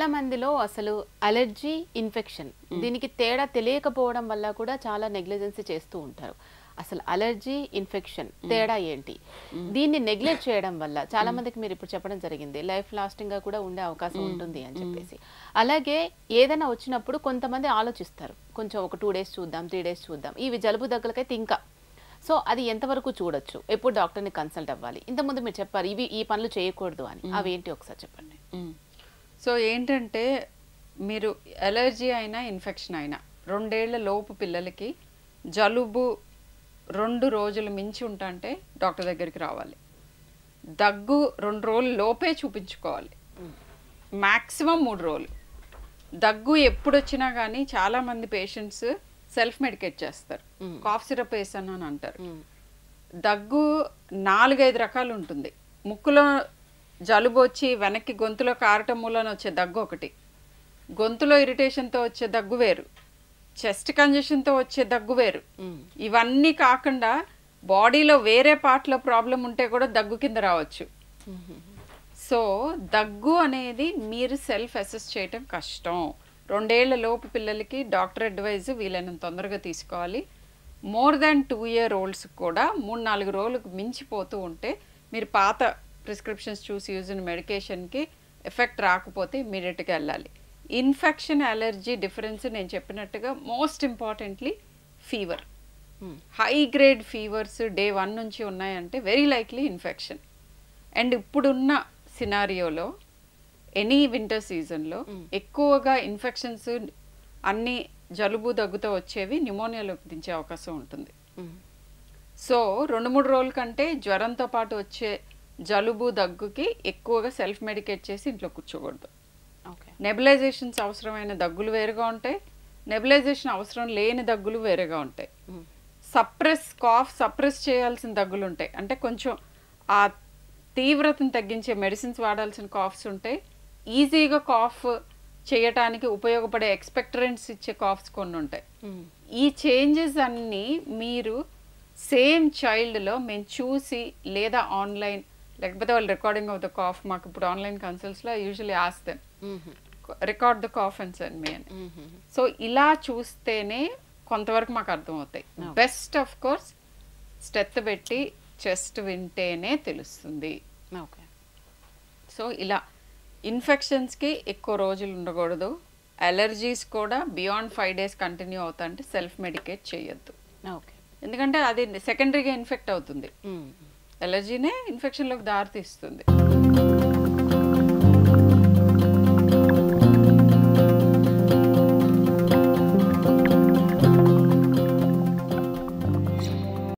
చాలా మందిలో అసలు అలర్జీ ఇన్ఫెక్షన్ దీనికి తేడా తెలియకపోవడం వల్ల కూడా చాలా నెగ్లిజెన్సీ చేస్తూ ఉంటారు. అసలు అలర్జీ ఇన్ఫెక్షన్ తేడా ఏంటి, దీన్ని నెగ్లెక్ట్ చేయడం వల్ల చాలా మందికి మీరు ఇప్పుడు చెప్పడం జరిగింది లైఫ్ లాస్టింగ్ గా కూడా ఉండే అవకాశం ఉంటుంది అని చెప్పేసి. అలాగే ఏదైనా వచ్చినప్పుడు కొంతమంది ఆలోచిస్తారు, కొంచెం ఒక 2 days చూద్దాం, 3 days చూద్దాం, ఇవి జలుబు దగ్గులకైతే ఇంకా. సో అది ఎంతవరకు చూడొచ్చు, ఎప్పుడు డాక్టర్ని కన్సల్ట్ అవ్వాలి? ఇంతకుముందు మీరు చెప్పారు ఇవి ఈ పనులు చేయకూడదు అని, అవేంటి ఒకసారి చెప్పండి. సో ఏంటంటే మీరు అలర్జీ అయినా ఇన్ఫెక్షన్ అయినా 2 ఏళ్ల లోపు పిల్లలకి జలుబు 2 రోజులు మించి ఉంటే డాక్టర్ దగ్గరికి రావాలి. దగ్గు 2 రోజుల లోపే చూపించుకోవాలి, మ్యాక్సిమం 3 రోజులు. దగ్గు ఎప్పుడు వచ్చినా కానీ చాలామంది పేషెంట్స్ సెల్ఫ్ మెడికేట్ చేస్తారు, కాఫ్ సిరప్ వేసాను అని అంటారు. దగ్గు 4-5 రకాలు ఉంటుంది. ముక్కులో జలుబు వచ్చి వెనక్కి గొంతులో కారటం మూలన వచ్చే దగ్గు ఒకటి, గొంతులో ఇరిటేషన్తో వచ్చే దగ్గు వేరు, చెస్ట్ కంజెషన్తో వచ్చే దగ్గు వేరు. ఇవన్నీ కాకుండా బాడీలో వేరే పార్ట్లో ప్రాబ్లం ఉంటే కూడా దగ్గు కింద రావచ్చు. సో దగ్గు అనేది మీరు సెల్ఫ్ అసెస్ చేయటం కష్టం. 2 ఏళ్ల లోపు పిల్లలకి డాక్టర్ అడ్వైజ్ వీలైనంత తొందరగా తీసుకోవాలి. మోర్ దాన్ 2 year olds కూడా 3-4 రోజులకు మించిపోతూ ఉంటే మీరు పాత ప్రిస్క్రిప్షన్స్ చూసి యూజ్ అయిన మెడికేషన్కి ఎఫెక్ట్ రాకపోతే ఇమీడియట్గా వెళ్ళాలి. ఇన్ఫెక్షన్ అలర్జీ డిఫరెన్స్ నేను చెప్పినట్టుగా most importantly fever. High grade fevers day 1 నుంచి ఉన్నాయంటే వెరీ లైక్లీ ఇన్ఫెక్షన్. అండ్ ఇప్పుడున్న సినారియోలో ఎనీ వింటర్ సీజన్లో ఎక్కువగా ఇన్ఫెక్షన్స్ అన్ని జలుబు దగ్గుతో వచ్చేవి న్యూమోనియాలోకి దించే అవకాశం ఉంటుంది. సో 2-3 రోజుల కంటే జ్వరంతో పాటు వచ్చే జలుబు దగ్గుకి ఎక్కువగా సెల్ఫ్ మెడికేట్ చేసి ఇంట్లో కూర్చోకూడదు. నెబులైజేషన్స్ అవసరమైన దగ్గులు వేరుగా ఉంటాయి, నెబులైజేషన్ అవసరం లేని దగ్గులు వేరేగా ఉంటాయి. కాఫ్ సప్రెస్ చేయాల్సిన దగ్గులు ఉంటాయి, అంటే కొంచెం ఆ తీవ్రతను తగ్గించే మెడిసిన్స్ వాడాల్సిన కాఫ్స్ ఉంటాయి. ఈజీగా కాఫ్ చేయటానికి ఉపయోగపడే ఎక్స్పెక్టరెంట్స్ ఇచ్చే కాఫ్స్ కొన్ని ఉంటాయి. ఈ చేంజెస్ అన్నీ మీరు సేమ్ చైల్డ్లో మేము చూసి లేదా ఆన్లైన్ లేకపోతే వాళ్ళు రికార్డింగ్ ఆఫ్ ద కాఫ్, మాకు ఇప్పుడు ఆన్లైన్ కన్సల్ట్స్లో usually ask them record the cough and send me అని. సో ఇలా చూస్తేనే కొంతవరకు మాకు అర్థమవుతాయి. బెస్ట్ ఆఫ్ కోర్స్ స్టెత్ పెట్టి చెస్ట్ వింటేనే తెలుస్తుంది. సో ఇలా ఇన్ఫెక్షన్స్కి ఎక్కువ రోజులు ఉండకూడదు. అలర్జీస్ కూడా బియాండ్ 5 days కంటిన్యూ అవుతాయంటే సెల్ఫ్ మెడికేట్ చేయొద్దు. ఎందుకంటే అది సెకండరీగా ఇన్ఫెక్ట్ అవుతుంది, అలర్జీనే ఇన్ఫెక్షన్లోకి దారి తీస్తుంది.